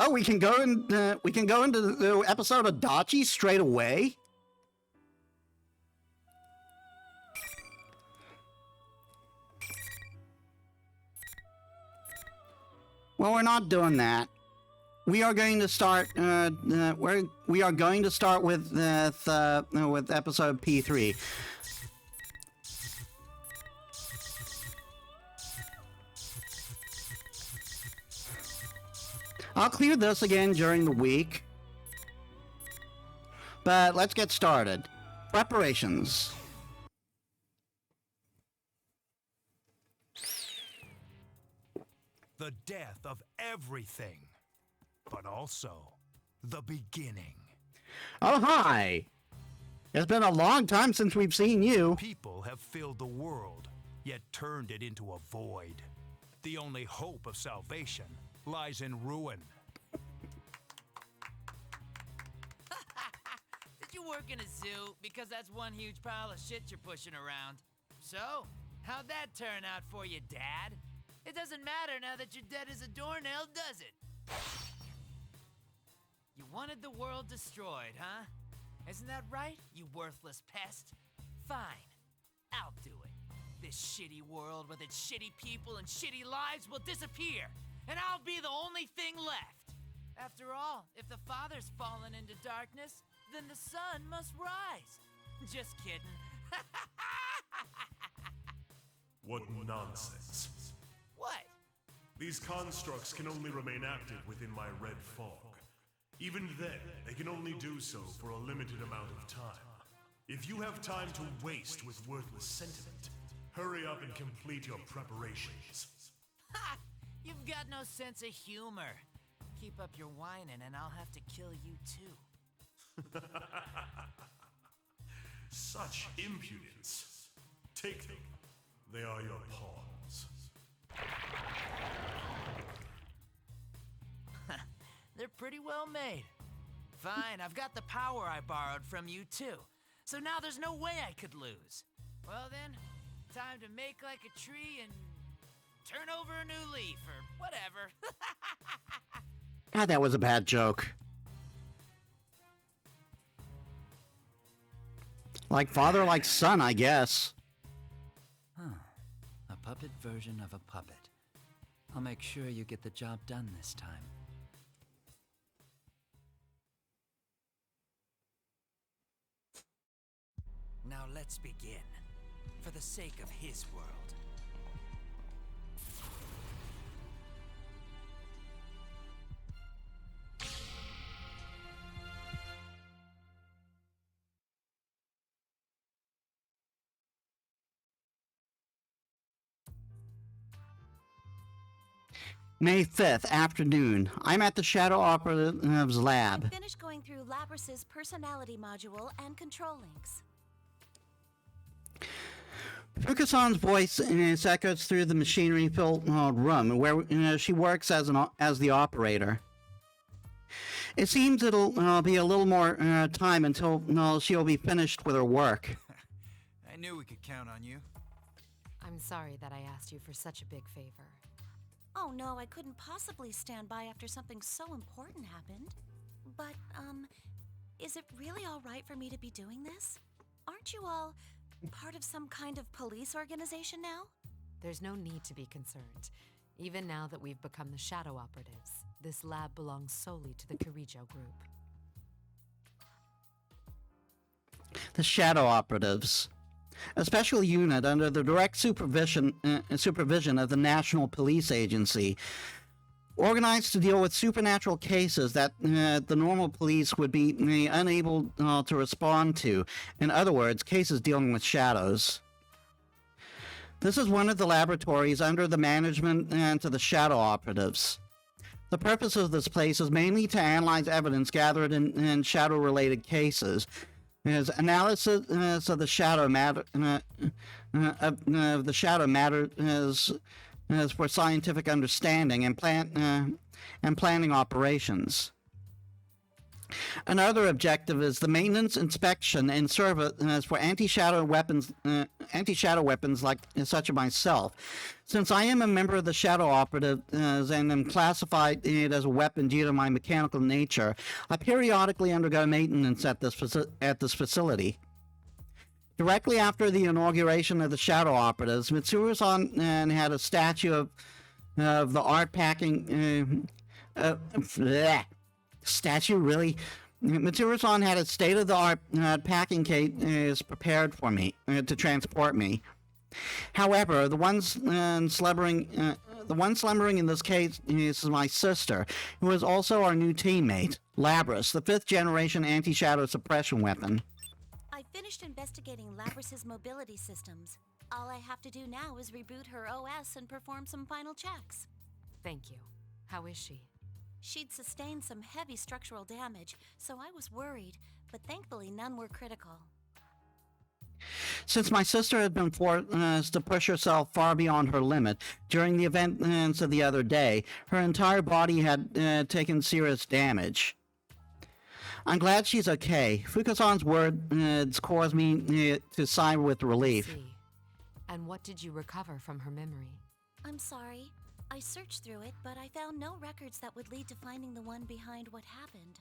Oh, we can go into the episode of Dachi straight away. Well, we're not doing that. We are going to start. We are going to start with episode P3. I'll clear this again during the week. But let's get started. Preparations. The death of everything, but also the beginning. Oh, hi! It's been a long time since we've seen you. People have filled the world, yet turned it into a void. The only hope of salvation lies in ruin. Did you work in a zoo? Because that's one huge pile of shit you're pushing around. So, how'd that turn out for you, Dad? It doesn't matter now that you're dead as a doornail, does it? You wanted the world destroyed, huh? Isn't that right, you worthless pest? Fine, I'll do it. This shitty world with its shitty people and shitty lives will disappear, and I'll be the only thing left. After all, if the Father's fallen into darkness, then the sun must rise. Just kidding. What nonsense. What? These constructs can only remain active within my red fog. Even then, they can only do so for a limited amount of time. If you have time to waste with worthless sentiment, hurry up and complete your preparations. Ha! You've got no sense of humor. Keep up your whining and I'll have to kill you too. Such impudence. Take them. They are your pawns. They're pretty well made. Fine, I've got the power I borrowed from you too. So now there's no way I could lose. Well then, time to make like a tree and turn over a new leaf or whatever. God, that was a bad joke. Like father, like son, I guess. Huh. A puppet version of a puppet. I'll make sure you get the job done this time. Now let's begin. For the sake of his world. May 5th, afternoon. I'm at the Shadow Operative's lab. Finished going through Labras's personality module and control links. Fukasan's voice echoes through the machinery-filled room where she works as the operator. It seems it'll be a little more time until she'll be finished with her work. I knew we could count on you. I'm sorry that I asked you for such a big favor. Oh no, I couldn't possibly stand by after something so important happened. But, is it really all right for me to be doing this? Aren't you all part of some kind of police organization now? There's no need to be concerned. Even now that we've become the Shadow Operatives, this lab belongs solely to the Kirijo group. The Shadow Operatives. A special unit under the direct supervision of the National Police Agency, organized to deal with supernatural cases that the normal police would be unable to respond to. In other words, cases dealing with shadows. This is one of the laboratories under the management of the Shadow Operatives. The purpose of this place is mainly to analyze evidence gathered in shadow-related cases. As analysis of the shadow matter is for scientific understanding and planning operations. Another objective is the maintenance, inspection, and service for anti-shadow weapons like such as myself. Since I am a member of the Shadow Operatives and am classified as a weapon due to my mechanical nature, I periodically undergo maintenance at this facility. Directly after the inauguration of the Shadow Operatives, Mitsuru-san had a statue of the art packing... statue, really? Mitsuru-san had a state-of-the-art packing case prepared for me, to transport me. However, the one slumbering in this case is my sister, who is also our new teammate, Labris, the 5th-generation anti-shadow suppression weapon. I finished investigating Labrys's mobility systems. All I have to do now is reboot her OS and perform some final checks. Thank you. How is she? She'd sustained some heavy structural damage, so I was worried, but thankfully none were critical. Since my sister had been forced to push herself far beyond her limit during the events of the other day, her entire body had taken serious damage. I'm glad she's okay. Fukusan's words caused me to sigh with relief. See. And what did you recover from her memory? I'm sorry. I searched through it, but I found no records that would lead to finding the one behind what happened.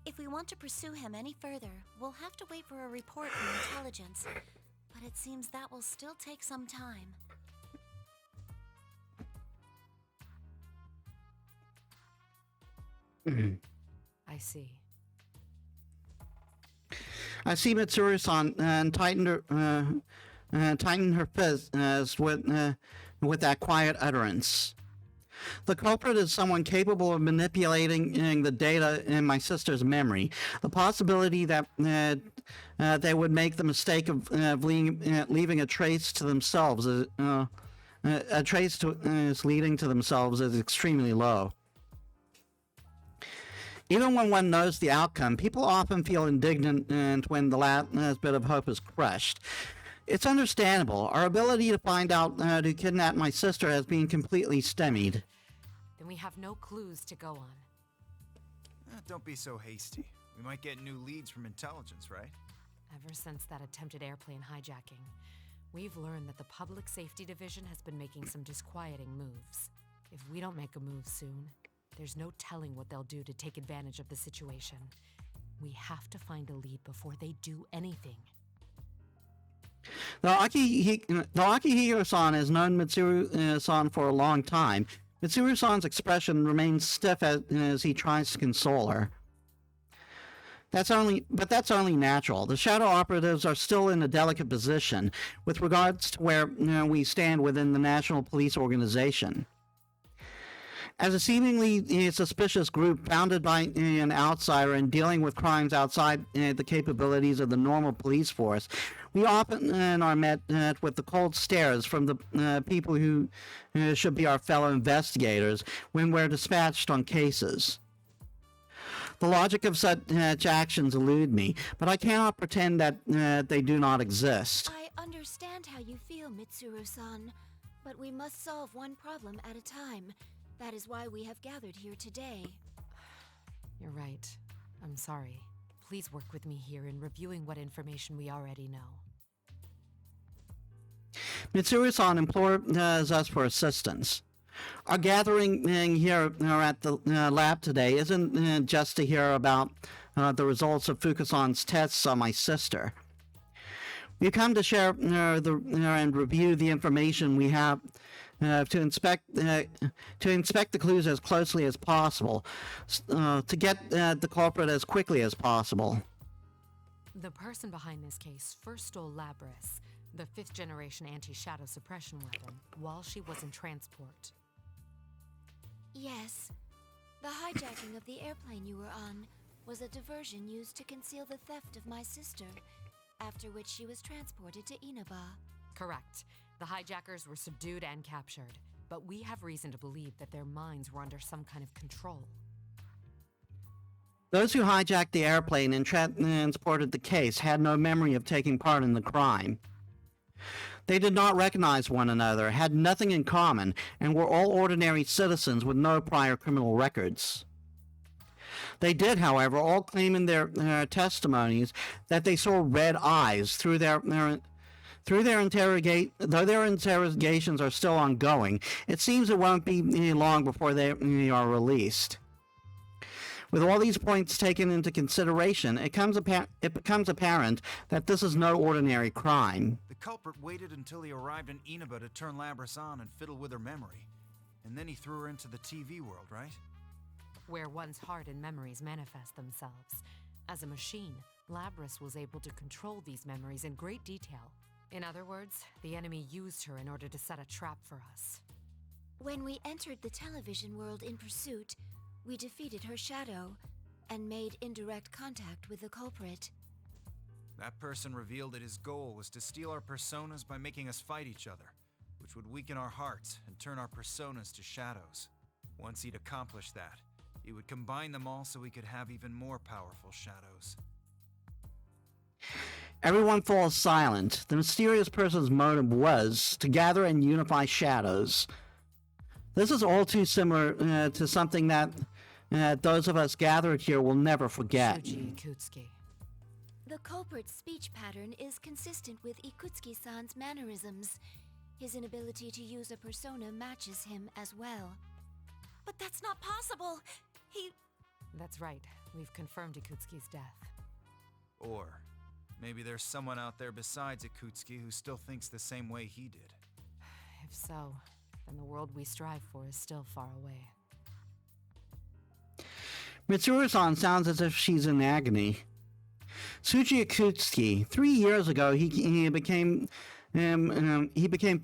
If we want to pursue him any further, we'll have to wait for a report from intelligence. But it seems that will still take some time. I see. I see Mitsuru-san tighten her fist with that quiet utterance. The culprit is someone capable of manipulating the data in my sister's memory. The possibility that they would make the mistake of leaving a trace to themselves, leading to themselves, is extremely low. Even when one knows the outcome, people often feel indignant when the last bit of hope is crushed. It's understandable. Our ability to find out who kidnapped my sister has been completely stymied. Then we have no clues to go on. Don't be so hasty. We might get new leads from intelligence, right? Ever since that attempted airplane hijacking, we've learned that the Public Safety Division has been making some disquieting moves. If we don't make a move soon, there's no telling what they'll do to take advantage of the situation. We have to find a lead before they do anything. Though Akihiro-san has known Mitsuru-san for a long time, Mitsuru-san's expression remains stiff as he tries to console her. That's only natural. The Shadow Operatives are still in a delicate position with regards to where we stand within the National Police Organization. As a seemingly suspicious group founded by an outsider and dealing with crimes outside the capabilities of the normal police force, we often are met with the cold stares from the people who should be our fellow investigators when we're dispatched on cases. The logic of such actions elude me, but I cannot pretend that they do not exist. I understand how you feel, Mitsuru-san, but we must solve one problem at a time. That is why we have gathered here today. You're right. I'm sorry. Please work with me here in reviewing what information we already know. Mitsuru-san implores us for assistance. Our gathering here at the lab today isn't just to hear about the results of Fukusan's tests on my sister. We come to share and review the information we have to inspect the clues as closely as possible, to get the culprit as quickly as possible. The person behind this case first stole Labris, the 5th-generation anti-shadow suppression weapon, while she was in transport. Yes. The hijacking of the airplane you were on was a diversion used to conceal the theft of my sister, after which she was transported to Inaba. Correct. The hijackers were subdued and captured, but we have reason to believe that their minds were under some kind of control. Those who hijacked the airplane and transported the case had no memory of taking part in the crime. They did not recognize one another, had nothing in common, and were all ordinary citizens with no prior criminal records. They did, however, all claim in their testimonies that they saw red eyes through their though their interrogations are still ongoing. It seems it won't be long before they are released. With all these points taken into consideration, it becomes apparent that this is no ordinary crime. The culprit waited until he arrived in Inaba to turn Labris on and fiddle with her memory. And then he threw her into the TV world, right? Where one's heart and memories manifest themselves. As a machine, Labris was able to control these memories in great detail. In other words, the enemy used her in order to set a trap for us. When we entered the television world in pursuit, we defeated her shadow and made indirect contact with the culprit. That person revealed that his goal was to steal our personas by making us fight each other, which would weaken our hearts and turn our personas to shadows. Once he'd accomplished that, he would combine them all so we could have even more powerful shadows. Everyone falls silent. The mysterious person's motive was to gather and unify shadows. This is all too similar to something that those of us gathered here will never forget. Shuji Ikutsuki. The culprit's speech pattern is consistent with Ikutsuki-san's mannerisms. His inability to use a persona matches him as well. But that's not possible. That's right. We've confirmed Ikutsuki's death. Or maybe there's someone out there besides Ikutsuki who still thinks the same way he did. If so, then the world we strive for is still far away. Mitsuru-san sounds as if she's in agony. Tsuji Ikutsuki, 3 years ago, he became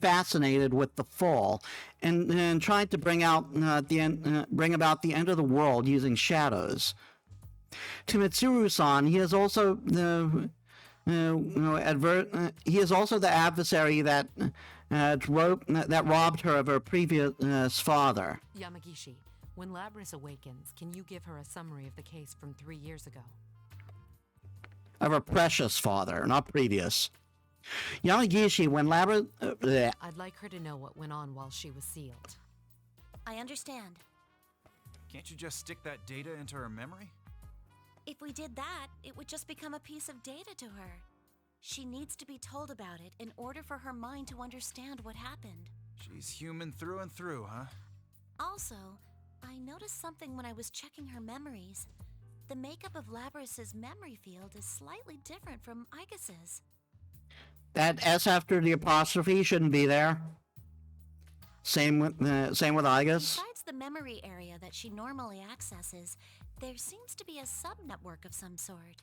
fascinated with the fall and tried to bring about the end of the world using shadows. To Mitsuru-san, he is also the adversary that robbed her of her previous father. Yamagishi, when Labris awakens, can you give her a summary of the case from 3 years ago? Of her precious father, not previous. Yamagishi, when Labris... I'd like her to know what went on while she was sealed. I understand. Can't you just stick that data into her memory? If we did that, it would just become a piece of data to her. She needs to be told about it in order for her mind to understand what happened. She's human through and through, huh? Also, I noticed something when I was checking her memories. The makeup of Labris's memory field is slightly different from Igus's. That S after the apostrophe shouldn't be there. Same with Igus. Besides the memory area that she normally accesses, there seems to be a subnetwork of some sort.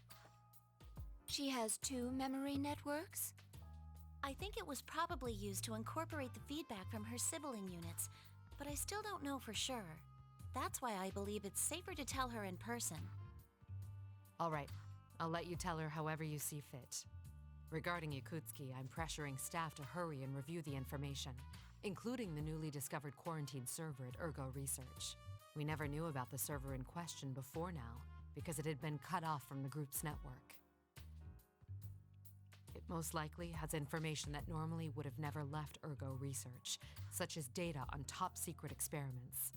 She has 2 memory networks? I think it was probably used to incorporate the feedback from her sibling units, but I still don't know for sure. That's why I believe it's safer to tell her in person. All right, I'll let you tell her however you see fit. Regarding Ikutsuki, I'm pressuring staff to hurry and review the information, including the newly discovered quarantine server at Ergo Research. We never knew about the server in question before now, because it had been cut off from the group's network. It most likely has information that normally would have never left Ergo Research, such as data on top-secret experiments.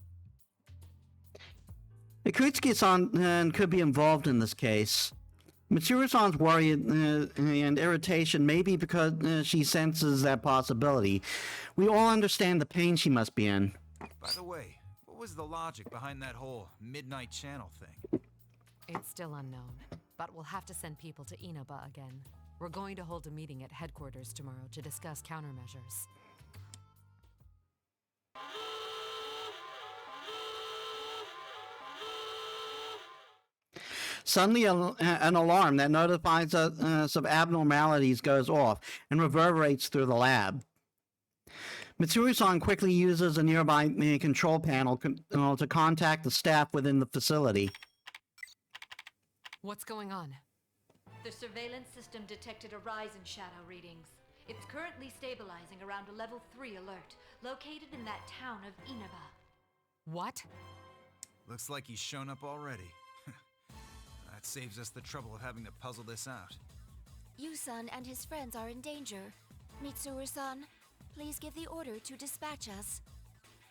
Ikutsuki-san could be involved in this case. Mitsuru-san's worry and irritation may be because she senses that possibility. We all understand the pain she must be in. By the way, what was the logic behind that whole midnight channel thing? It's still unknown, but we'll have to send people to Inaba again. We're going to hold a meeting at headquarters tomorrow to discuss countermeasures. Suddenly, an alarm that notifies us of abnormalities goes off and reverberates through the lab. Mitsuru-san quickly uses a nearby control panel to contact the staff within the facility. What's going on? The surveillance system detected a rise in shadow readings. It's currently stabilizing around a level 3 alert, located in that town of Inaba. What? Looks like he's shown up already. That saves us the trouble of having to puzzle this out. Yu-san and his friends are in danger. Mitsuru-san, please give the order to dispatch us.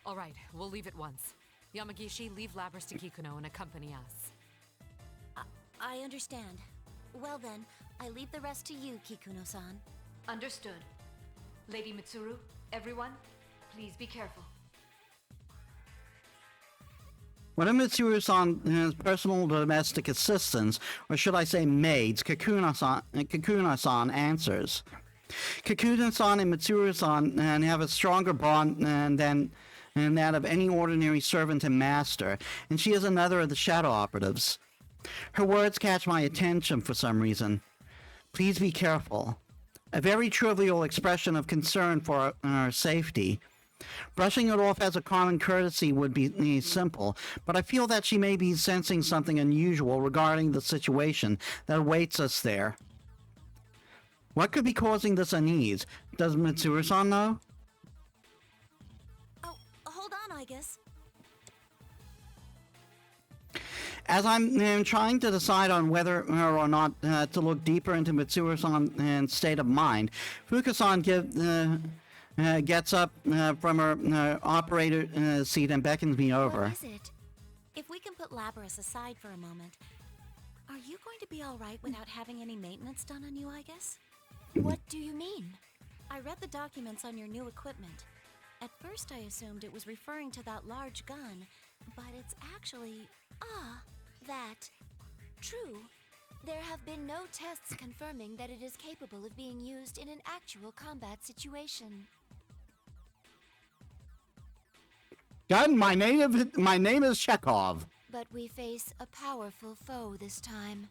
All right, we'll leave at once. Yamagishi, leave Labris to Kikuno and accompany us. I understand. Well then, I leave the rest to you, Kikuno-san. Understood. Lady Mitsuru, everyone, please be careful. One of Mitsuru-san's personal domestic assistants, or should I say maids, Kikuno-san answers. Kikuno-san and Mitsuru-san have a stronger bond than that of any ordinary servant and master, and she is another of the shadow operatives. Her words catch my attention for some reason. Please be careful. A very trivial expression of concern for our safety. Brushing it off as a common courtesy would be simple, but I feel that she may be sensing something unusual regarding the situation that awaits us there. What could be causing this unease? Does Mitsuru-san know? Oh, hold on, I guess. As I'm trying to decide on whether or not to look deeper into Mitsuru-san's state of mind, Fuka-san gets up from her operator seat and beckons me over. What is it? If we can put Labras aside for a moment, are you going to be all right without having any maintenance done on you, I guess? What do you mean? I read the documents on your new equipment. At first I assumed it was referring to that large gun, but it's actually... that. True. There have been no tests confirming that it is capable of being used in an actual combat situation. Gun, my name is Chekhov. But we face a powerful foe this time.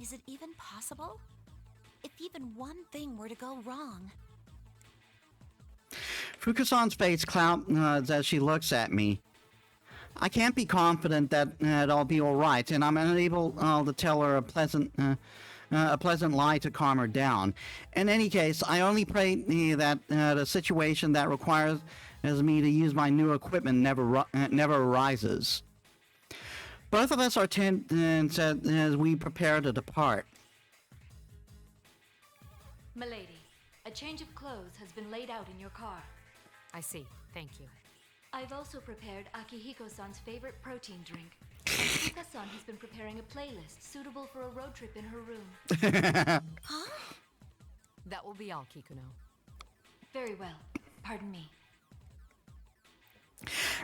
Is it even possible? If even one thing were to go wrong... Fuka-san's face clouds as she looks at me. I can't be confident that I'll be all right, and I'm unable to tell her a pleasant lie to calm her down. In any case, I only pray that a situation that requires me to use my new equipment never arises. Both of us are tense as we prepare to depart. Milady, a change of clothes has been laid out in your car. I see. Thank you. I've also prepared Akihiko-san's favorite protein drink. Akihiko-san has been preparing a playlist suitable for a road trip in her room. Huh? That will be all, Kikuno. Very well. Pardon me.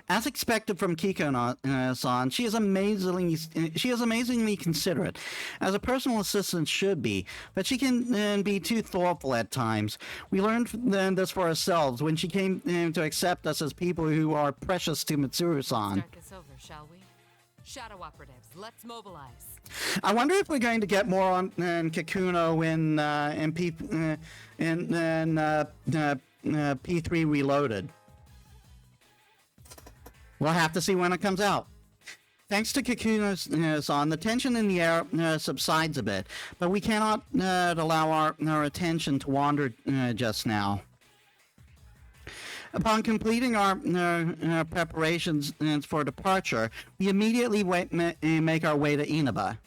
As expected from Kikuno-san, she is amazingly considerate, as a personal assistant should be, but she can be too thoughtful at times. We learned this for ourselves when she came to accept us as people who are precious to Mitsuru-san. Start this over, shall we? Shadow operatives, let's mobilize. I wonder if we're going to get more on Kikuno in P3 Reloaded. We'll have to see when it comes out. Thanks to Kikuno-san, the tension in the air subsides a bit, but we cannot allow our attention to wander just now. Upon completing our preparations for departure, we immediately make our way to Inaba.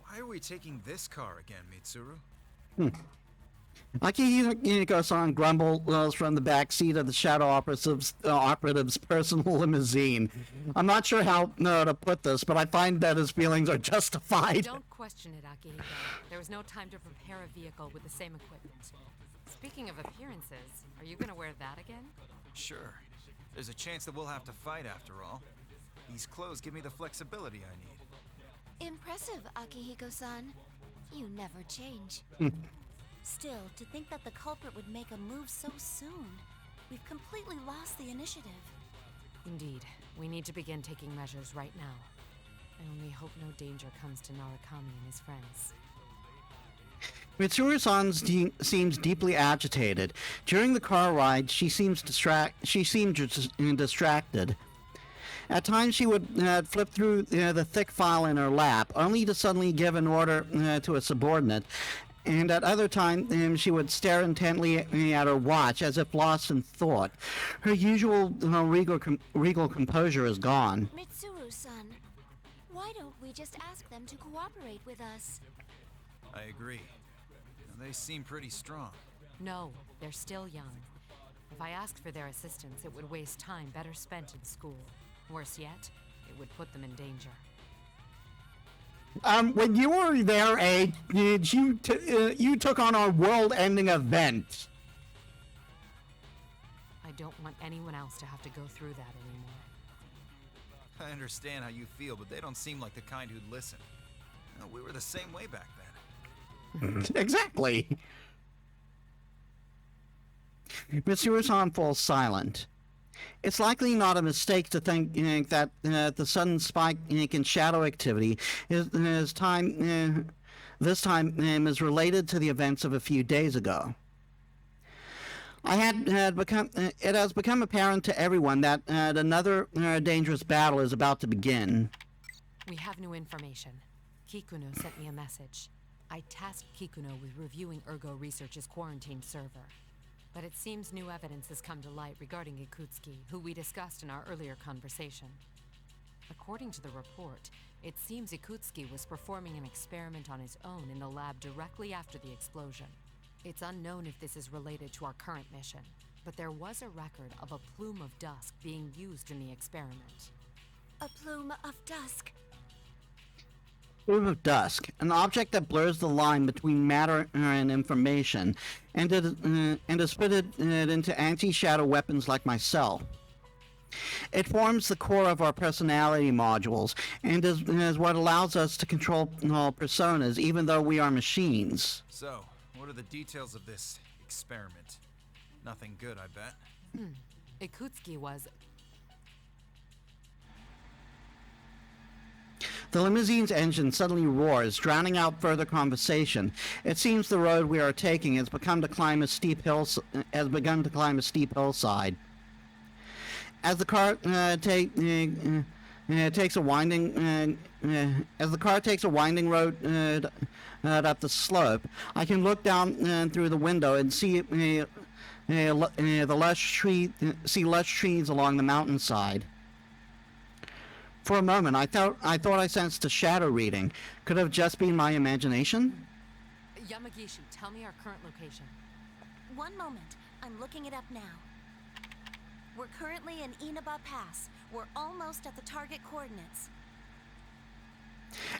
Why are we taking this car again, Mitsuru? Akihiko-san grumbles from the back seat of the Shadow Operative's personal limousine. I'm not sure how to put this, but I find that his feelings are justified. Don't question it, Akihiko. There was no time to prepare a vehicle with the same equipment. Speaking of appearances, are you gonna wear that again? Sure. There's a chance that we'll have to fight after all. These clothes give me the flexibility I need. Impressive, Akihiko-san. You never change. Still, to think that the culprit would make a move so soon. We've completely lost the initiative. Indeed. We need to begin taking measures right now. I only hope no danger comes to Narukami and his friends. Mitsuru-san seems deeply agitated. During the car ride, she seemed distracted. At times she would flip through the thick file in her lap, only to suddenly give an order to a subordinate, and at other times she would stare intently at her watch as if lost in thought. Her usual regal composure is gone. Mitsuru-san, why don't we just ask them to cooperate with us? I agree. They seem pretty strong. No, they're still young. If I asked for their assistance, it would waste time better spent in school. Worse yet, it would put them in danger. When you were their age, you took on a world-ending event. I don't want anyone else to have to go through that anymore. I understand how you feel, but they don't seem like the kind who'd listen. We were the same way back then. Exactly. Monsieur San falls silent. It's likely not a mistake to think that the sudden spike in shadow activity this time is related to the events of a few days ago. It has become apparent to everyone that another dangerous battle is about to begin. We have new information. Kikuno sent me a message. I tasked Kikuno with reviewing Ergo Research's quarantine server. But it seems new evidence has come to light regarding Ikutsuki, who we discussed in our earlier conversation. According to the report, it seems Ikutsuki was performing an experiment on his own in the lab directly after the explosion. It's unknown if this is related to our current mission, but there was a record of a plume of dusk being used in the experiment. A plume of dusk. Plume of dusk, an object that blurs the line between matter and information, and is fitted into anti-shadow weapons like myself. It forms the core of our personality modules, and is what allows us to control personas, even though we are machines. So, what are the details of this experiment? Nothing good, I bet. Ikutsuki was... The limousine's engine suddenly roars, drowning out further conversation. It seems the road we are taking has begun to climb a steep hillside. As the car takes a winding road up the slope, I can look down through the window and see lush trees along the mountainside. For a moment, I thought I sensed a shadow reading. Could it have just been my imagination? Yamagishi, tell me our current location. One moment. I'm looking it up now. We're currently in Inaba Pass. We're almost at the target coordinates.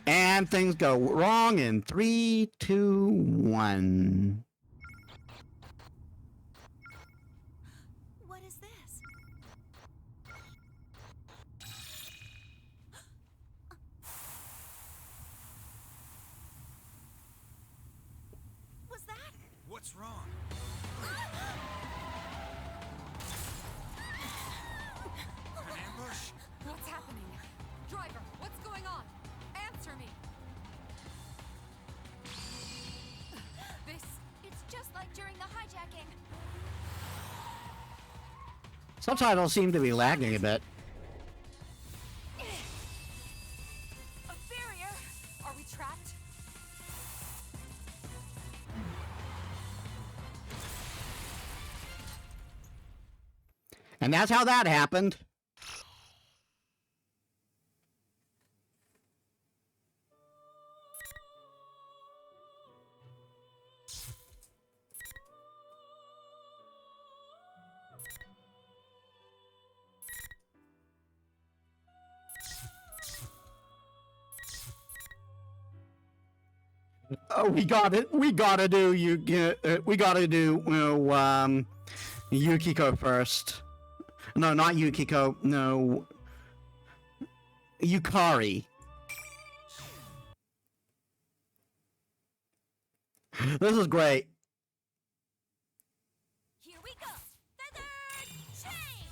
And things go wrong in 3, 2, 1. What is this? Was that? What's wrong? An ambush? What's happening? Driver, what's going on? Answer me! It's just like during the hijacking. Subtitles seem to be lagging a bit. A barrier! Are we trapped? And that's how that happened. Oh, we gotta do Yukiko first. No, not Yukiko. No, Yukari. This is great. Here we go. Feathered chain.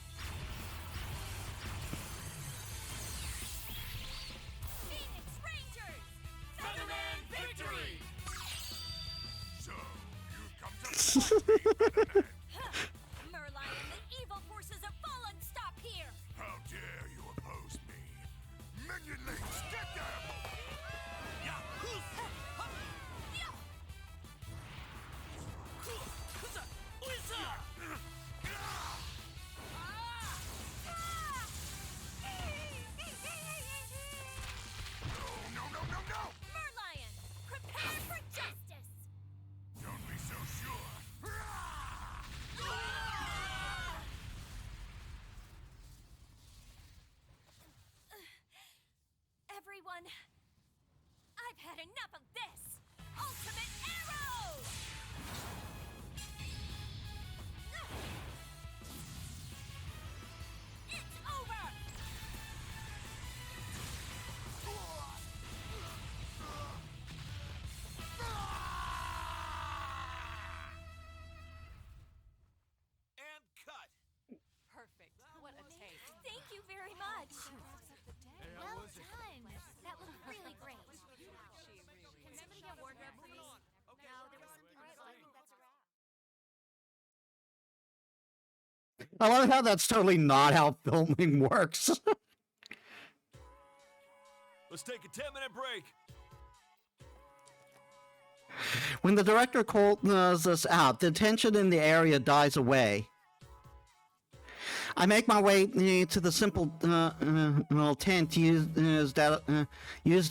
Phoenix Rangers. Featherman victory! So, you've come to fight me, Featherman. Merlion, the evil forces have fallen. Stop here. How dare you oppose me? Minions, get them! No! Merlion, prepare for justice. Don't be so sure. on! I've had enough of this! Ultimate arrow! It's over! And cut. Perfect. What a take. Thank you very much! Well done. That looked really great. Can somebody get wardrobe, please? No, there was something right. I think that's a wrap. I love how that's totally not how filming works. Let's take a 10-minute break. When the director calls us out, the tension in the area dies away. I make my way to the simple tent used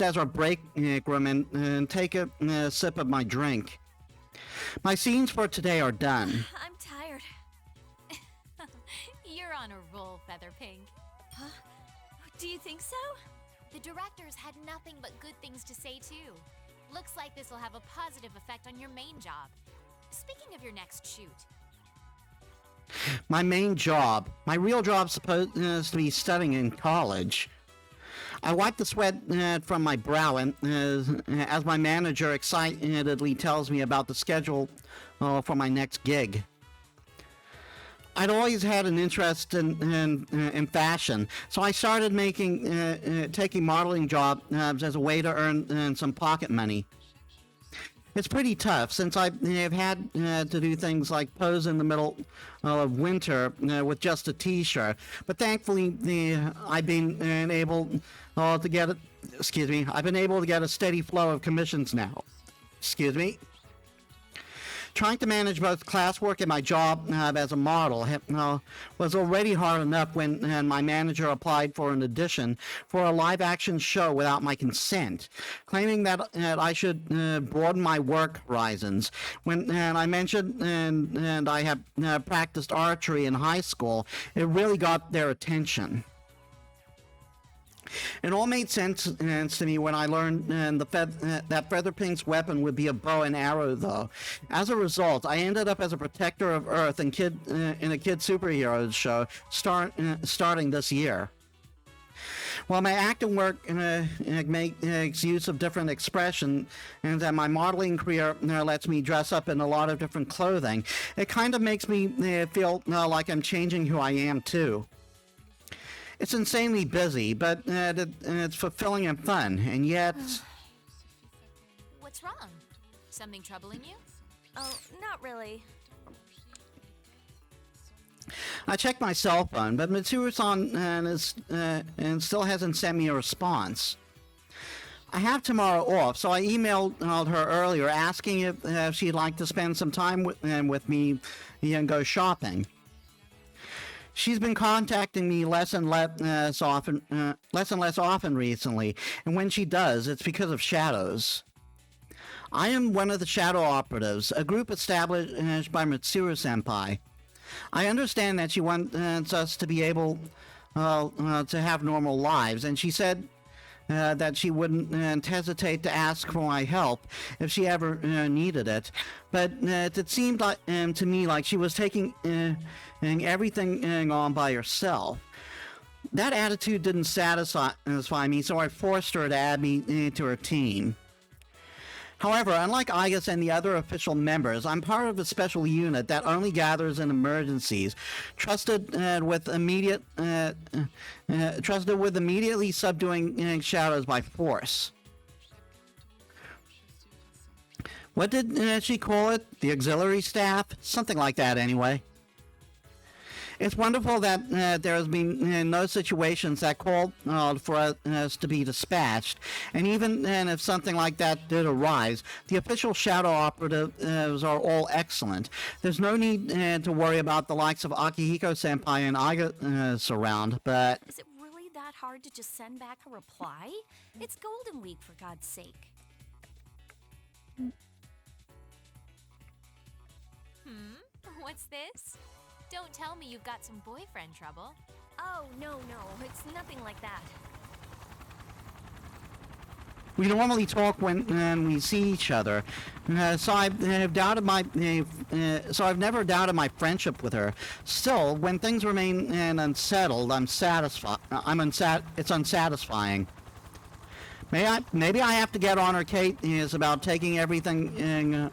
as our break room and take a sip of my drink. My scenes for today are done. I'm tired. You're on a roll, Featherpink. Huh? Do you think so? The directors had nothing but good things to say, too. Looks like this will have a positive effect on your main job. Speaking of your next shoot, My main job. My real job's supposed to be studying in college. I wipe the sweat from my brow and as my manager excitedly tells me about the schedule for my next gig. I'd always had an interest in fashion, so I started taking modeling jobs as a way to earn some pocket money. It's pretty tough since I've had to do things like pose in the middle of winter with just a t-shirt. But thankfully, I've been able to get a steady flow of commissions now. Excuse me. Trying to manage both classwork and my job as a model was already hard enough when my manager applied for an audition for a live-action show without my consent, claiming that I should broaden my work horizons. When I mentioned and I have practiced archery in high school, it really got their attention. It all made sense to me when I learned that Featherpink's weapon would be a bow and arrow, though. As a result, I ended up as a protector of Earth in a kid superheroes show starting this year. While my acting work makes use of different expression and that my modeling career lets me dress up in a lot of different clothing, it kind of makes me feel like I'm changing who I am, too. It's insanely busy, but it's fulfilling and fun, and yet... what's wrong? Something troubling you? Oh, not really. I checked my cell phone, but Mitsuru-san and still hasn't sent me a response. I have tomorrow off, so I emailed her earlier asking if she'd like to spend some time with me and go shopping. She's been contacting me less and less often recently, and when she does, it's because of shadows. I am one of the Shadow Operatives, a group established by Mitsuru-senpai. I understand that she wants us to be able to have normal lives, and she said that she wouldn't hesitate to ask for my help if she ever needed it. But it seemed like to me like she was taking everything on by herself. That attitude didn't satisfy me, so I forced her to add me to her team. However, unlike Igus and the other official members, I'm part of a special unit that only gathers in emergencies, trusted with immediately subduing shadows by force. What did she call it? The auxiliary staff? Something like that, anyway. It's wonderful that there has been no situations that called for us to be dispatched, and even if something like that did arise, the official Shadow Operatives are all excellent. There's no need to worry about the likes of Akihiko-senpai and Iga around, but... Is it really that hard to just send back a reply? It's Golden Week, for God's sake. What's this? Don't tell me you've got some boyfriend trouble. Oh, no, it's nothing like that. We normally talk when we see each other, so I've never doubted my friendship with her. Still, when things remain unsettled, it's unsatisfying. Maybe I have to get on her case about taking everything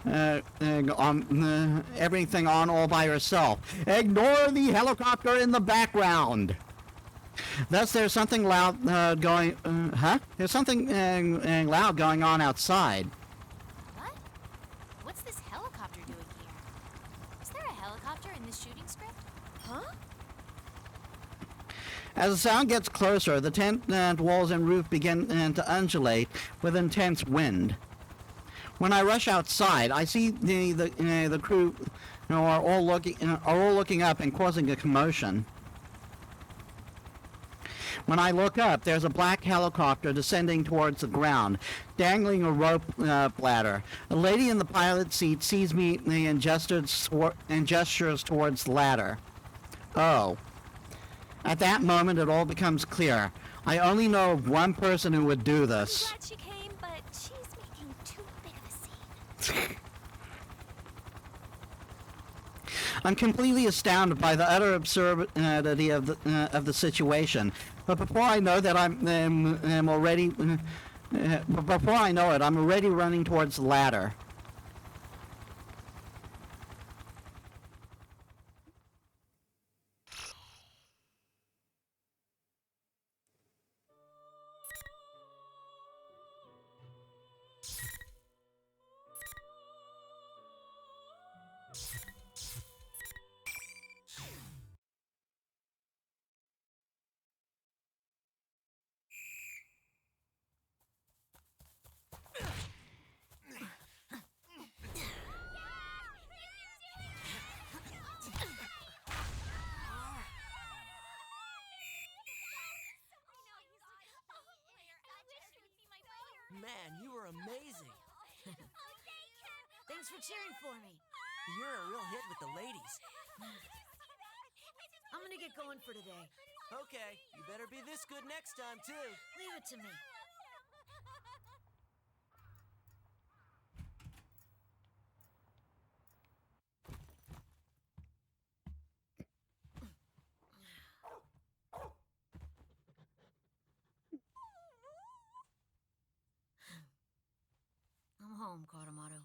on all by herself. Ignore the helicopter in the background. Thus, there's something loud going. There's something loud going on outside. What? What's this helicopter doing here? Is there a helicopter in this shooting script? Huh? As the sound gets closer, the tent walls and roof begin to undulate with intense wind. When I rush outside, I see the crew are all looking up and causing a commotion. When I look up, there's a black helicopter descending towards the ground, dangling a rope ladder. A lady in the pilot seat sees me and gestures towards the ladder. Oh. At that moment, it all becomes clear. I only know of one person who would do this. I'm glad she came, but she's making too big of a scene. I'm completely astounded by the utter absurdity of the situation. But before I know that I'm already running towards the ladder. Man, you were amazing. Thanks for cheering for me. You're a real hit with the ladies. I'm gonna get going for today. Okay, you better be this good next time, too. Leave it to me. I'm home, Koromaru.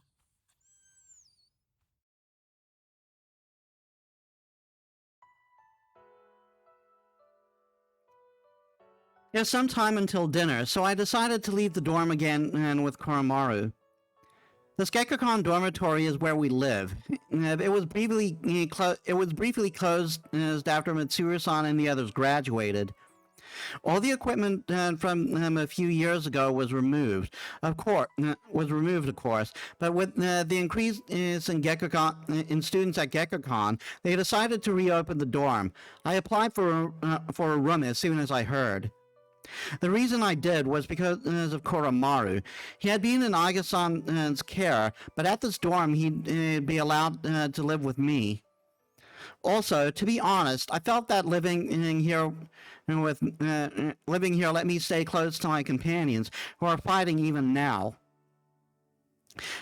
There's some time until dinner, so I decided to leave the dorm again with Koromaru. The Gekakon dormitory is where we live. It was briefly closed after Mitsuru-san and the others graduated. All the equipment from a few years ago was removed, of course. But with the increase in students at Gekakon, they decided to reopen the dorm. I applied for a room as soon as I heard. The reason I did was because of Koromaru. He had been in Aiga-san's care, but at this dorm he'd be allowed to live with me. Also, to be honest, I felt that living here let me stay close to my companions, who are fighting even now.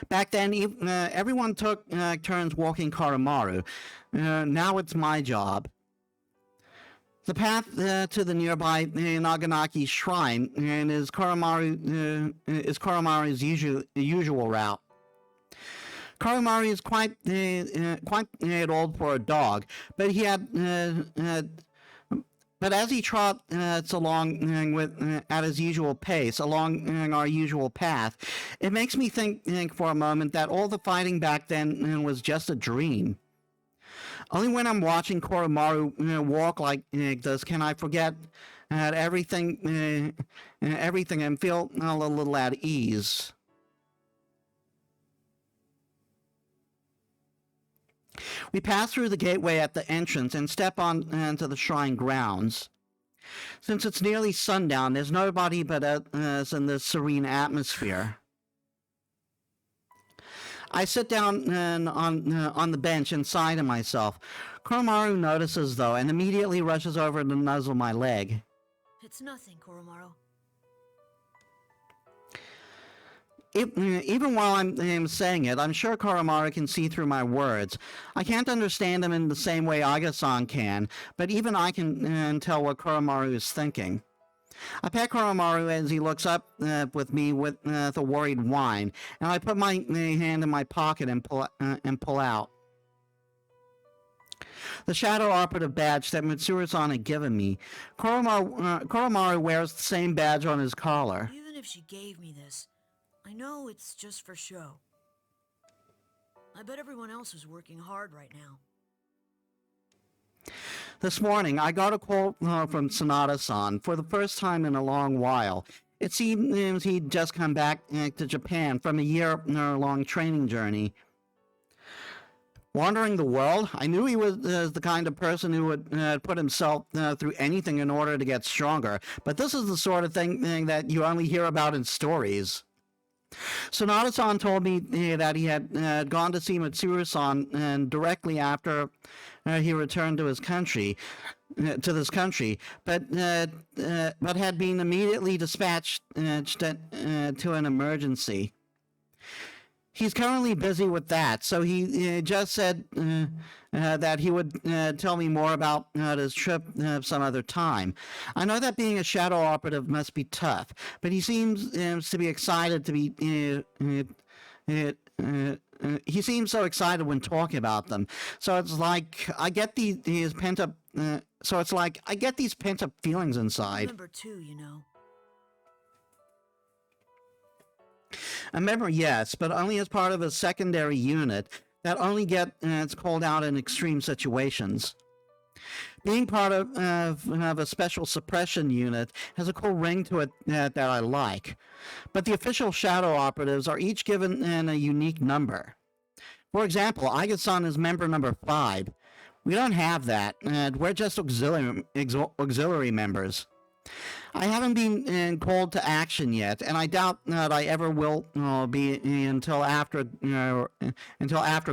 Back then, everyone took turns walking Koromaru. Now it's my job. The path to the nearby Naganaki shrine is Koromaru's usual route. Koromaru is quite old for a dog, but as he trots along at his usual pace along our usual path, it makes me think for a moment that all the fighting back then was just a dream. Only when I'm watching Koromaru walk like this can I forget everything and feel a little at ease. We pass through the gateway at the entrance and step onto the shrine grounds. Since it's nearly sundown, there's nobody but us in this serene atmosphere. I sit down on the bench and sigh to myself. Koromaru notices, though, and immediately rushes over to nuzzle my leg. It's nothing, Koromaru. Even while I'm saying it, I'm sure Koromaru can see through my words. I can't understand them in the same way Aga-san can, but even I can tell what Koromaru is thinking. I pet Koromaru as he looks up with me with a worried whine, and I put my hand in my pocket and pull out the Shadow Operative badge that Mitsuru-san had given me. Koromaru wears the same badge on his collar. Even if she gave me this, I know it's just for show. I bet everyone else is working hard right now. This morning, I got a call from Sanada-san for the first time in a long while. It seems he'd just come back to Japan from a year-long training journey. Wandering the world, I knew he was the kind of person who would put himself through anything in order to get stronger, but this is the sort of thing that you only hear about in stories. Sanada-san told me that he had gone to see Mitsuru-san directly after he returned to this country, but had been immediately dispatched to an emergency. He's currently busy with that, so he just said that he would tell me more about his trip some other time. I know that being a shadow operative must be tough, but he seems to be excited to be. He seems so excited when talking about them. So it's like I get these pent up. I get these pent up feelings inside. Number 2, you know. A member, yes, but only as part of a secondary unit that only gets called out in extreme situations. Being part of a special suppression unit has a cool ring to it that I like. But the official shadow operatives are each given a unique number. For example, Aga-san is member number 5. We don't have that, and we're just auxiliary members. I haven't been called to action yet, and I doubt that I ever will be until after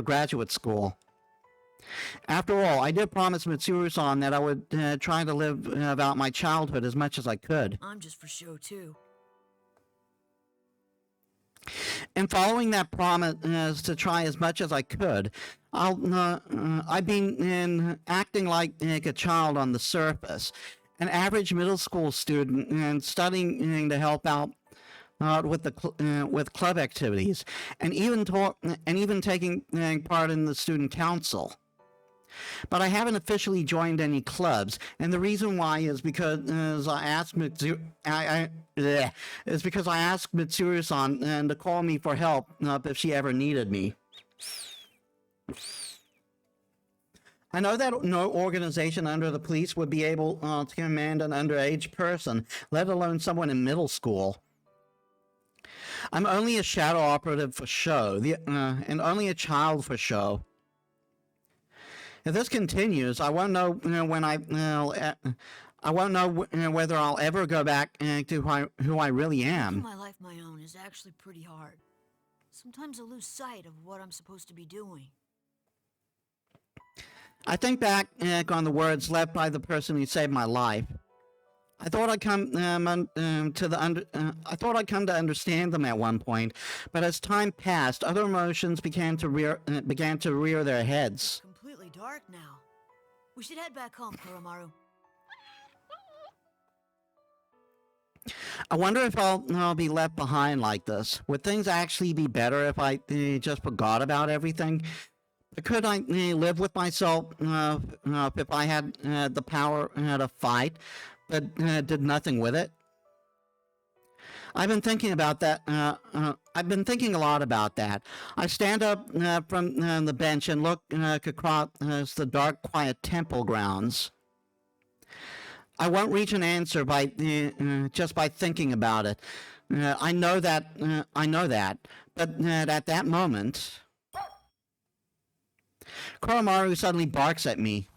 graduate school. After all, I did promise Mitsuru-san that I would try to live out my childhood as much as I could. I'm just for show, too. And following that promise to try as much as I could, I've been acting like a child on the surface, an average middle school student, and studying to help out with club activities, and even taking part in the student council. But I haven't officially joined any clubs, and the reason why is because I asked Mitsuru-san to call me for help if she ever needed me. I know that no organization under the police would be able to command an underage person, let alone someone in middle school. I'm only a shadow operative for show, and only a child for show. If this continues, I won't know when I won't know whether I'll ever go back to who I really am. Making my life my own is actually pretty hard. Sometimes I lose sight of what I'm supposed to be doing. I think back on the words left by the person who saved my life. I thought I'd come to understand them at one point, but as time passed, other emotions began to rear their heads. Completely dark now. We should head back home, Koromaru. I wonder if I'll be left behind like this. Would things actually be better if I just forgot about everything? Could I live with myself if I had the power to fight, but did nothing with it? I've been thinking about that. I've been thinking a lot about that. I stand up from the bench and look across the dark, quiet temple grounds. I won't reach an answer by just by thinking about it. I know that. But at that moment, Koromaru suddenly barks at me.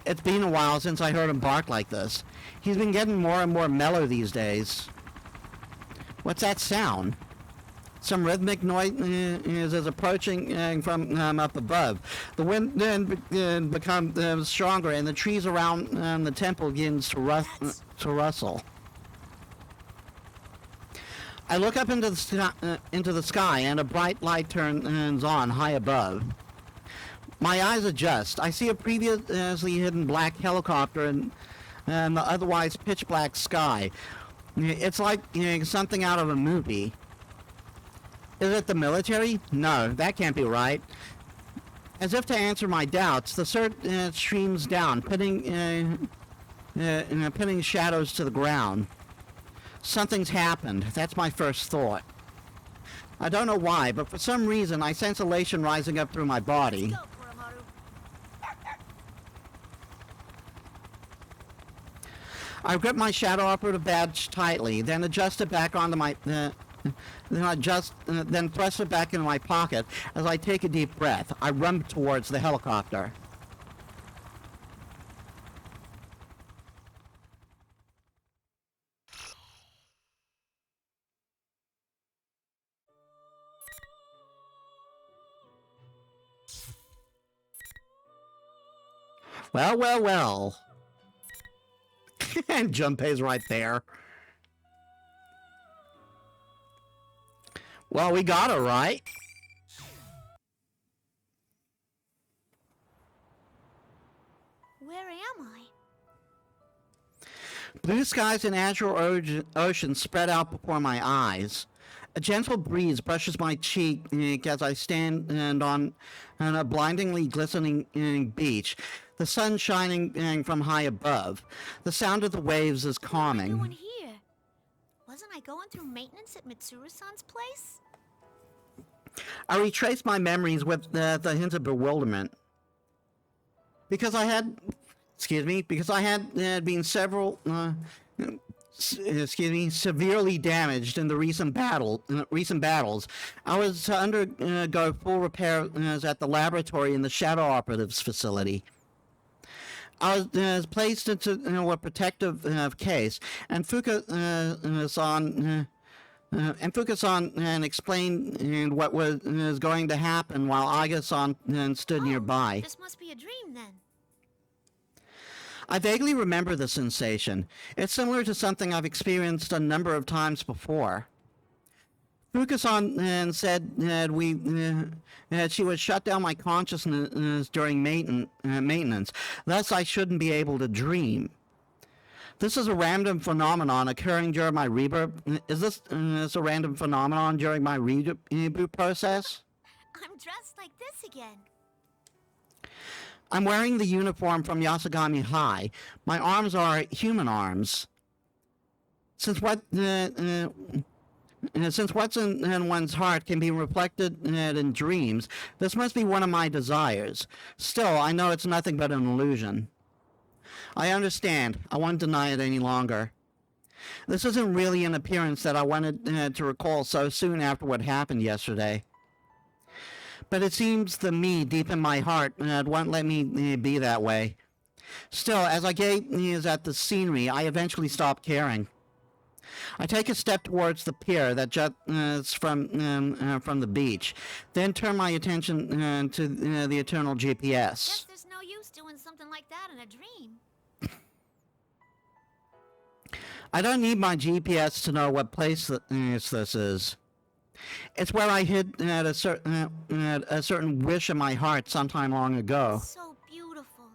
It's been a while since I heard him bark like this. He's been getting more and more mellow these days. What's that sound? Some rhythmic noise is approaching from up above. The wind then becomes stronger, and the trees around the temple begins to rustle. I look up into the sky, and a bright light turns on high above. My eyes adjust. I see a previously hidden black helicopter and the otherwise pitch black sky. It's like something out of a movie. Is it the military? No, that can't be right. As if to answer my doubts, the surge streams down, pinning shadows to the ground. Something's happened. That's my first thought. I don't know why, but for some reason I sense elation rising up through my body. Let's go, Koromaru. I grip my Shadow Operative badge tightly, then adjust it back onto my... then thrust it back into my pocket as I take a deep breath. I run towards the helicopter. Well, well, well. And Junpei's right there. Well, we got her, right? Where am I? Blue skies and azure ocean spread out before my eyes. A gentle breeze brushes my cheek as I stand on a blindingly glistening beach, the sun shining from high above. The sound of the waves is What am I doing calming. here? Wasn't I going through maintenance at Mitsuru-san's place? I retrace my memories with the hint of bewilderment. Because I had been severely damaged in the recent battles. I was to undergo full repairs at the laboratory in the Shadow Operatives facility. I was placed into a protective case, and Fuka-san explained what was going to happen while Aga-san stood nearby. This must be a dream then. I vaguely remember the sensation. It's similar to something I've experienced a number of times before. Fuka-san said that she would shut down my consciousness during maintenance, thus I shouldn't be able to dream. This is a random phenomenon occurring during my rebirth. Is this a random phenomenon during my reboot process? I'm dressed like this again. I'm wearing the uniform from Yasagami High. My arms are human arms. Since what's in one's heart can be reflected in dreams, this must be one of my desires. Still, I know it's nothing but an illusion. I understand. I won't deny it any longer. This isn't really an appearance that I wanted to recall so soon after what happened yesterday. But it seems the me deep in my heart won't let me be that way. Still, as I gaze at the scenery, I eventually stop caring. I take a step towards the pier that juts from the beach, then turn my attention to the eternal GPS. Guess there's no use doing something like that in a dream. I don't need my GPS to know what place this is. It's where I hid a certain wish in my heart sometime long ago. So beautiful.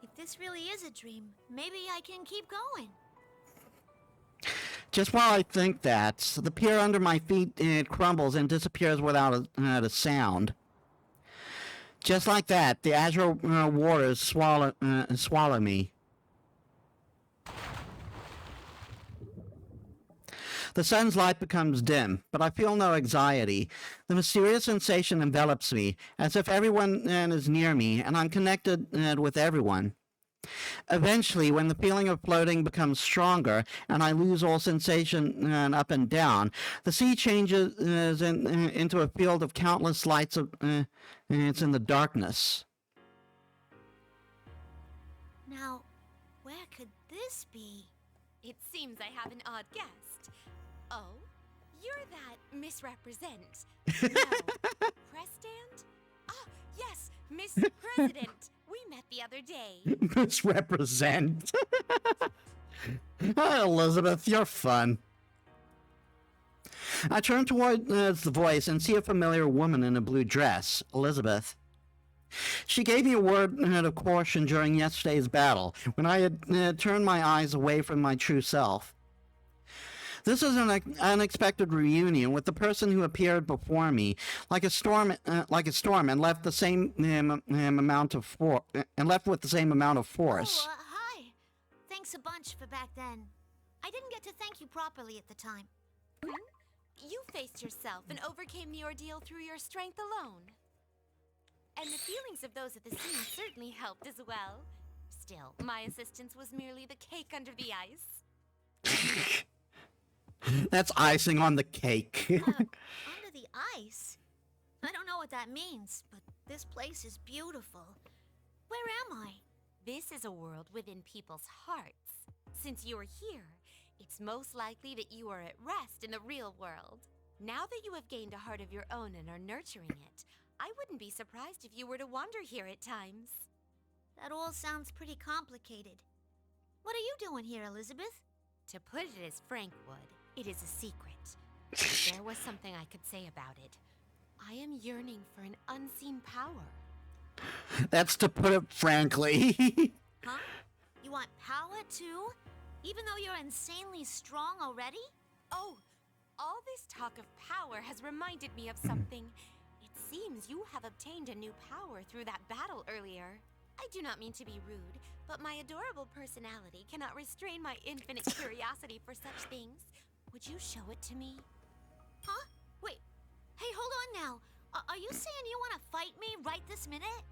If this really is a dream, maybe I can keep going. Just while I think that, the pier under my feet crumbles and disappears without a sound. Just like that, the azure waters swallow me. The sun's light becomes dim, but I feel no anxiety. The mysterious sensation envelops me, as if everyone is near me, and I'm connected with everyone. Eventually, when the feeling of floating becomes stronger, and I lose all sensation up and down, the sea changes into a field of countless lights. It's in the darkness. Now, where could this be? It seems I have an odd guest. Oh, you're that misrepresent. No, press stand? Ah, yes, Miss President. We met the other day. Misrepresent. Oh, Elizabeth, you're fun. I turn towards the voice and see a familiar woman in a blue dress, Elizabeth. She gave me a word of caution during yesterday's battle, when I had turned my eyes away from my true self. This is an unexpected reunion with the person who appeared before me, like a storm, and left the same amount of force. Oh, hi. Thanks a bunch for back then. I didn't get to thank you properly at the time. You faced yourself and overcame the ordeal through your strength alone. And the feelings of those at the scene certainly helped as well. Still, my assistance was merely the cake under the ice. That's icing on the cake. Under the ice? I don't know what that means, but this place is beautiful. Where am I? This is a world within people's hearts. Since you are here, it's most likely that you are at rest in the real world. Now that you have gained a heart of your own and are nurturing it, I wouldn't be surprised if you were to wander here at times. That all sounds pretty complicated. What are you doing here, Elizabeth? To put it as Frank would, it is a secret. If there was something I could say about it, I am yearning for an unseen power. That's to put it frankly. Huh? You want power too? Even though you're insanely strong already? Oh, all this talk of power has reminded me of something. It seems you have obtained a new power through that battle earlier. I do not mean to be rude, but my adorable personality cannot restrain my infinite curiosity for such things. Would you show it to me? Huh? Wait. Hey, hold on now. Are you saying you want to fight me right this minute?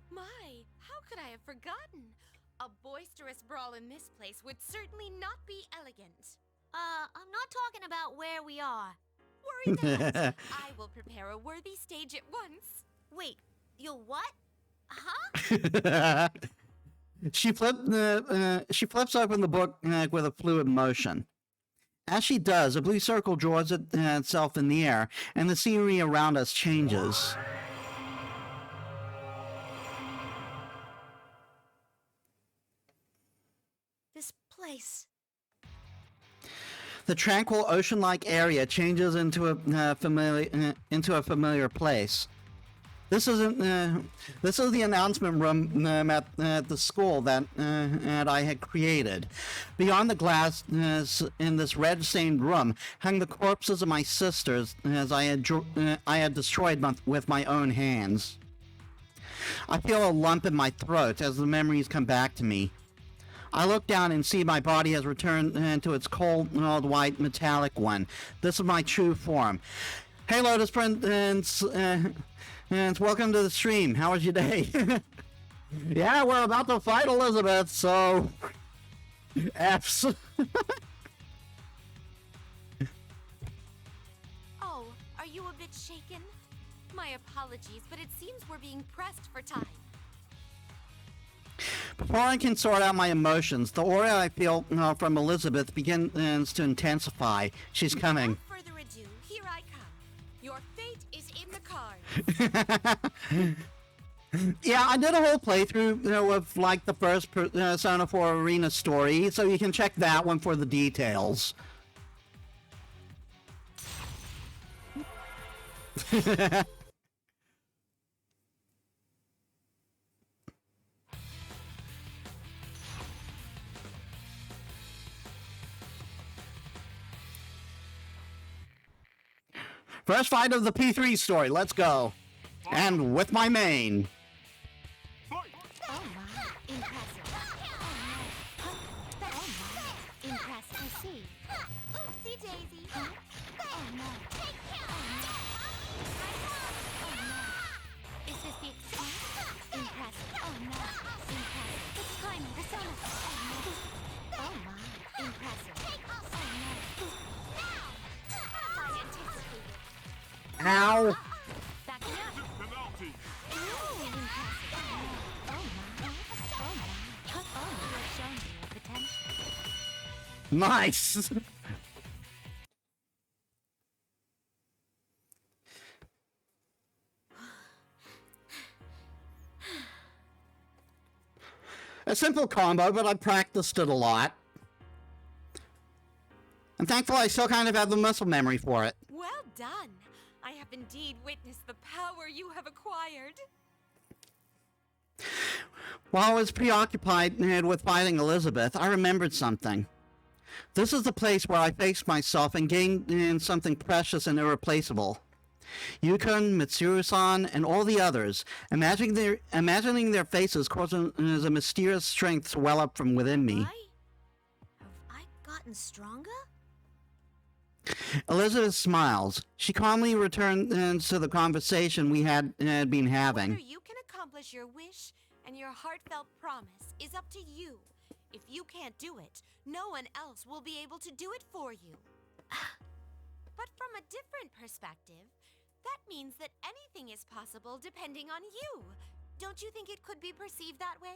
My, how could I have forgotten? A boisterous brawl in this place would certainly not be elegant. I'm not talking about where we are. Worry not. I will prepare a worthy stage at once. Wait, you'll what? Huh? She flips open the book with a fluid motion. As she does, a blue circle draws itself in the air, and the scenery around us changes. This place. The tranquil ocean-like area changes into a familiar place. This is the announcement room at the school that I had created. Beyond the glass, in this red-stained room, hang the corpses of my sisters, as I had destroyed with my own hands. I feel a lump in my throat as the memories come back to me. I look down and see my body has returned to its cold, white, metallic one. This is my true form. Hey, Lotus friends, and welcome to the stream. How was your day? Yeah, we're about to fight Elizabeth, so F's. Oh, are you a bit shaken? My apologies, but it seems we're being pressed for time. Before I can sort out my emotions, the aura I feel from Elizabeth begins to intensify. She's coming. Without further ado, here I come. Your fate is in the cards. Yeah, I did a whole playthrough of like the first Persona 4 Arena story, so you can check that one for the details. First fight of the P3 story, let's go. And with my main. Oh my, impressive. Oh no. Oh my, impressive. I see. Oopsie daisy. Oh no. Oh no. Is this the excuse? Impressive. Oh no. Impressive. It's climbing persona. Oh no. Oh my, impressive. Oh no. I anticipated. Ow. Backing up. Ooh, impressive. Oh my. Oh my. Oh, you have shown me your potential. Nice. A simple combo, but I practiced it a lot. And thankfully I still kind of have the muscle memory for it. done. I have indeed witnessed the power you have acquired. While I was preoccupied with fighting Elizabeth, I remembered something. This is the place where I faced myself and gained something precious and irreplaceable. Yukon, Mitsuru-san, and all the others, imagining their faces causing a mysterious strength to well up from within me. Have I gotten stronger? Elizabeth smiles. She calmly returned to the conversation we had been having. Whether you can accomplish your wish and your heartfelt promise is up to you. If you can't do it, no one else will be able to do it for you. But from a different perspective, that means that anything is possible depending on you. Don't you think it could be perceived that way?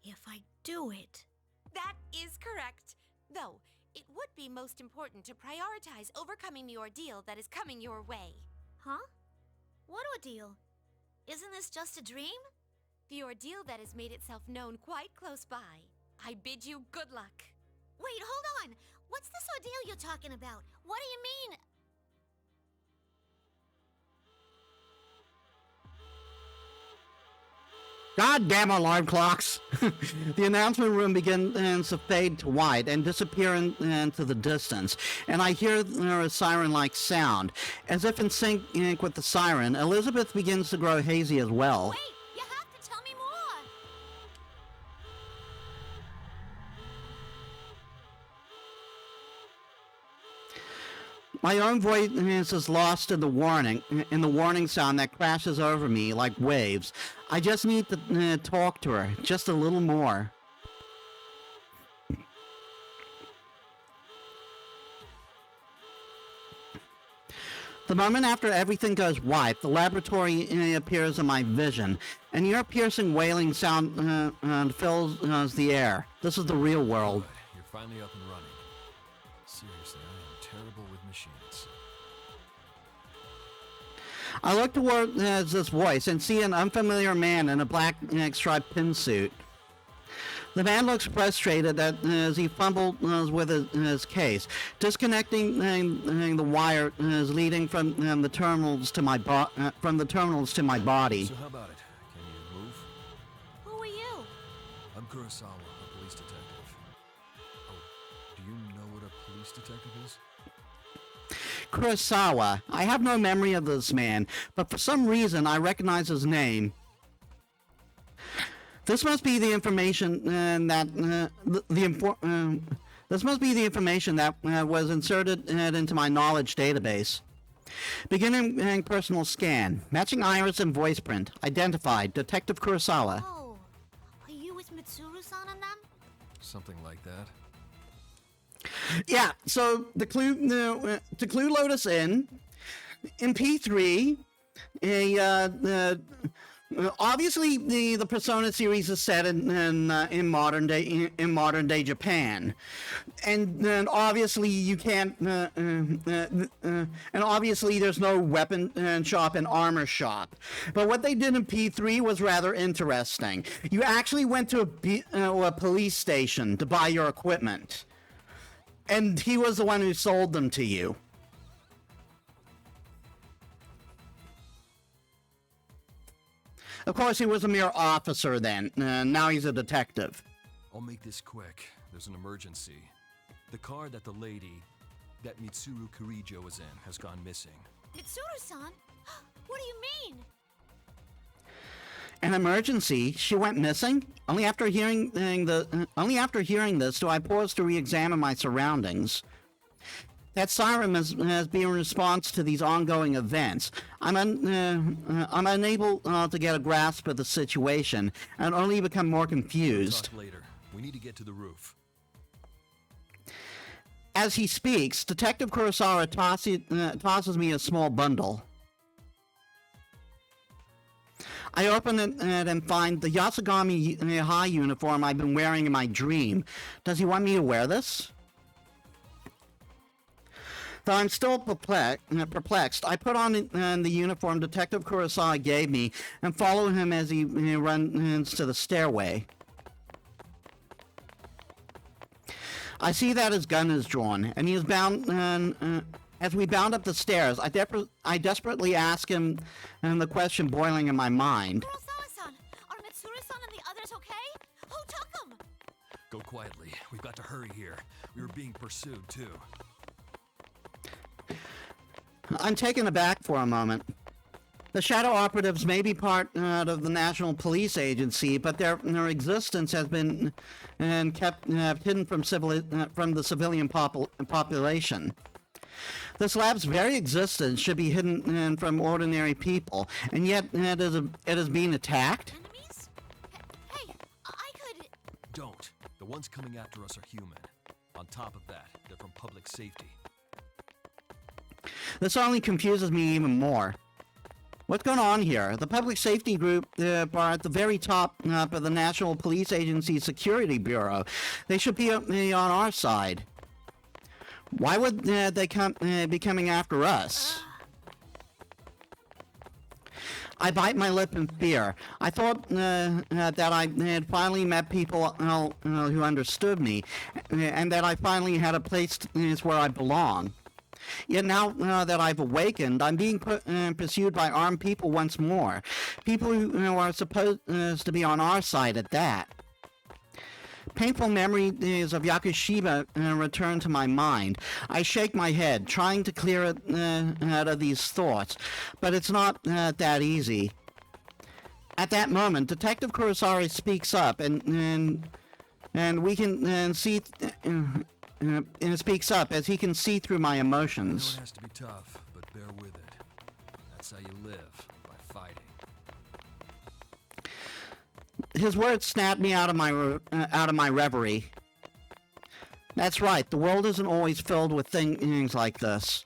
If I do it. That is correct. Though, it would be most important to prioritize overcoming the ordeal that is coming your way. Huh? What ordeal? Isn't this just a dream? The ordeal that has made itself known quite close by. I bid you good luck. Wait, hold on. What's this ordeal you're talking about? What do you mean? Goddamn alarm clocks! The announcement room begins to fade to white and disappear into the distance, and I hear a siren-like sound. As if in sync with the siren, Elizabeth begins to grow hazy as well. Wait, you have to tell me more. My own voice is lost in the warning sound that crashes over me like waves. I just need to talk to her, just a little more. The moment after everything goes white, the laboratory appears in my vision. An ear-piercing wailing sound fills the air. This is the real world. You're finally up and running. Seriously, I am terrible with machines. I look toward this voice and see an unfamiliar man in a black striped pin suit. The man looks frustrated as he fumbles with his case, disconnecting the wire leading from the terminals to my body. So how about it? Can you move? Who are you? I'm Kurosawa, a police detective. Oh, do you know what a police detective is? Kurosawa. I have no memory of this man, but for some reason I recognize his name. This must be the information this must be the information that was inserted into my knowledge database. Beginning personal scan, matching iris and voice print. Identified, Detective Kurosawa. Oh, are you with Mitsuru-san and them? Something like that. Yeah, so to clue us in P3, obviously the Persona series is set in modern day Japan, and obviously you can't and obviously there's no weapon shop and armor shop. But what they did in P3 was rather interesting. You actually went to a police station to buy your equipment. And he was the one who sold them to you. Of course, he was a mere officer then. Now he's a detective. I'll make this quick. There's an emergency. The car that the lady, that Mitsuru Kurijo was in, has gone missing. Mitsuru-san? What do you mean? An emergency? She went missing? Only after hearing this do I pause to re-examine my surroundings. That siren must be in response to these ongoing events. I'm unable to get a grasp of the situation and only become more confused. We'll talk later. We need to get to the roof. As he speaks, Detective Kurosawa tosses me a small bundle. I open it and find the Yasugami High uniform I've been wearing in my dream. Does he want me to wear this? Though I'm still perplexed, I put on the uniform Detective Kurosawa gave me and follow him as he runs to the stairway. I see that his gun is drawn, and he is bound As we bound up the stairs, I desperately ask him the question boiling in my mind. Kurosawa-san, are Mitsuru-san and the others okay? Who took them? Go quietly. We've got to hurry here. We were being pursued, too. I'm taken aback for a moment. The shadow operatives may be part of the National Police Agency, but their existence has been kept hidden from the civilian population. This lab's very existence should be hidden from ordinary people, and yet it is being attacked. Enemies? Hey, I could... Don't. The ones coming after us are human. On top of that, they're from public safety. This only confuses me even more. What's going on here? The public safety group are at the very top of the National Police Agency Security Bureau. They should be on our side. Why would they be coming after us? I bite my lip in fear. I thought that I had finally met people who understood me, and that I finally had a place where I belong. Yet now that I've awakened, I'm being pursued by armed people once more. People who are supposed to be on our side at that. Painful memories of Yakushima return to my mind. I shake my head, trying to clear it out of these thoughts, but it's not that easy. At that moment, Detective Kurosawa speaks up, and we can see... and it speaks up as he can see through my emotions. I know it has to be tough, but bear with it. That's how you live, by fighting. His words snapped me out of my reverie. That's right, the world isn't always filled with things like this.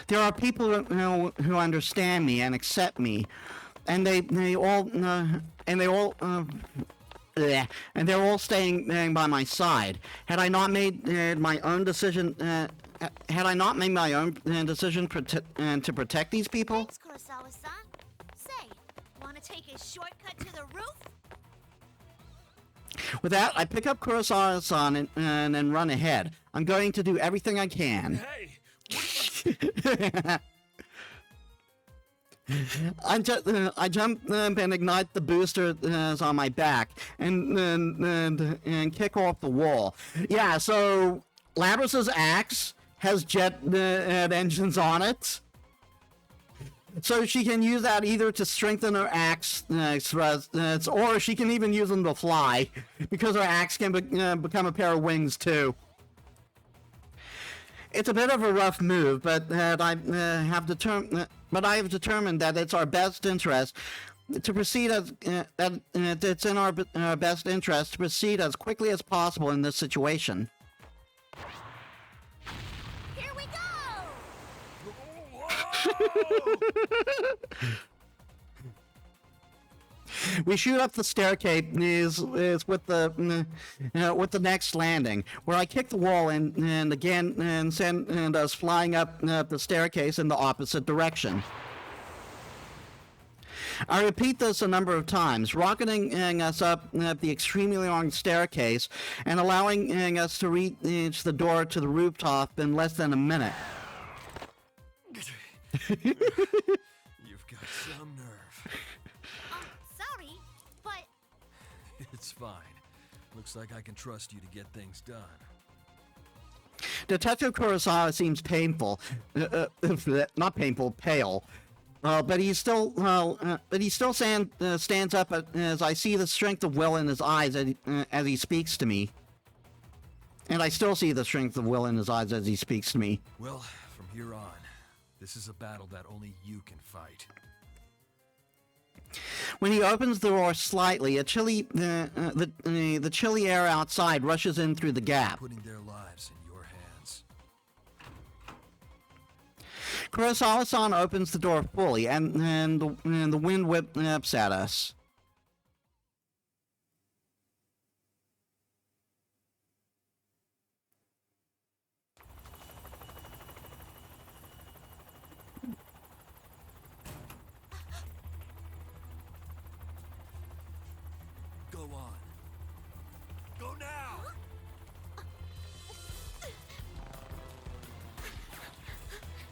There are people who understand me and accept me, and they're all staying by my side. Had I not made my own decision, to protect these people? Thanks, Kurosawa-san. Say, wanna take a shortcut to the roof? With that, I pick up Kurosawa-san and run ahead. I'm going to do everything I can. Hey! I jump and ignite the booster on my back and kick off the wall. Yeah, so Labrys's axe has jet engines on it. So she can use that either to strengthen her axe thrusts, or she can even use them to fly, because her axe can become a pair of wings too. It's a bit of a rough move, but I have determined that it's our best interest to proceed as it's in our best interest to proceed as quickly as possible in this situation. Here we go! We shoot up the staircase with the next landing, where I kick the wall and again send us flying up the staircase in the opposite direction. I repeat this a number of times, rocketing us up the extremely long staircase and allowing us to reach the door to the rooftop in less than a minute. You've got some nerve. Sorry, but... It's fine. Looks like I can trust you to get things done. Detective Kurosawa seems painful, not painful, pale. But he still stands up as I see the strength of will in his eyes as he speaks to me. And I still see the strength of will in his eyes as he speaks to me. Well, from here on, this is a battle that only you can fight. When he opens the door slightly, the chilly air outside rushes in through the gap. Putting their lives in your hands. Kurosawa-san opens the door fully, and the wind whips at us. Go on. Go now!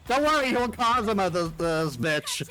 Don't worry, he'll cause him of this bitch.